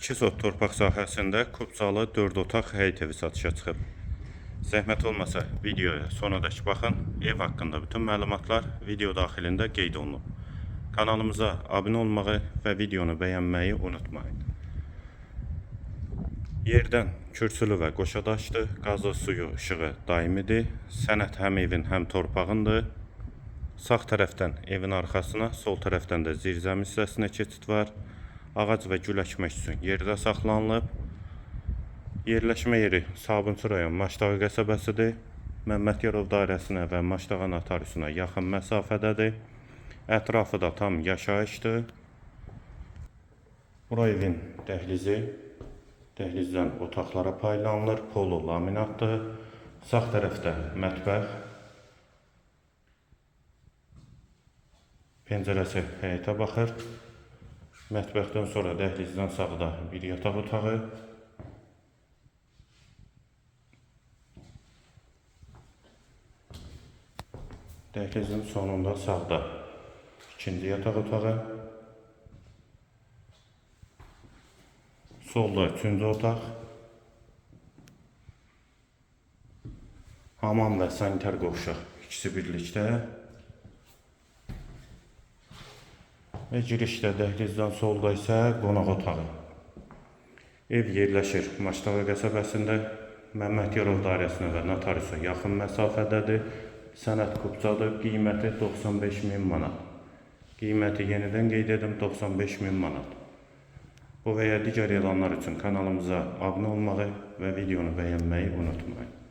2 sot torpaq sahəsində Kubcalı 4 otaq həyət evi satışa çıxıb. Zəhmət olmasa videoya sonadək baxın. Ev haqqında bütün məlumatlar video daxilində qeyd olunub. Kanalımıza abunə olmağı və videonu bəyənməyi unutmayın. Yerdən kürsülü və qoşadaşdır. Qazı, suyu, işığı daimidir. Sənəd həm evin, həm torpağındır. Sağ tərəfdən evin arxasına, sol tərəfdən də zirzəmi hissəsinə keçid var. Ağac və gül əkmək üçün yerdə saxlanılıb. Yerləşmə yeri Sabunçu rayon Maşdağı qəsəbəsidir. Məmmədqərov dairəsinə və Maşdağa notariusuna yaxın məsafədədir. Ətrafı da tam yaşayışdır. Bura evin dəhlizi. Dəhlizdən otaqlara paylanılır. Polo laminatdır. Sağ tərəfdə mətbəx. Pəncərəsi həyətə baxır. Mətbəxdən sonra dəhlizdən sağda bir yataq otağı. Dəhlizin sonunda sağda ikinci yataq otağı. Solda üçüncü otaq. Hamam və sanitar qovşaq ikisi birlikdə. Və girişdə dəhlizdən solda isə qonaq otağı. Ev yerləşir Maşdağı qəsəbəsində. Məmmədqərov dairəsinə və notariusa yaxın məsafədədir. Sənəd Kubcadır. Qiyməti 95.000 manat. Qiyməti yenidən qeyd edim 95.000 manat. Bu və ya digər elanlar üçün kanalımıza abunə olmağı və videonu bəyənməyi unutmayın.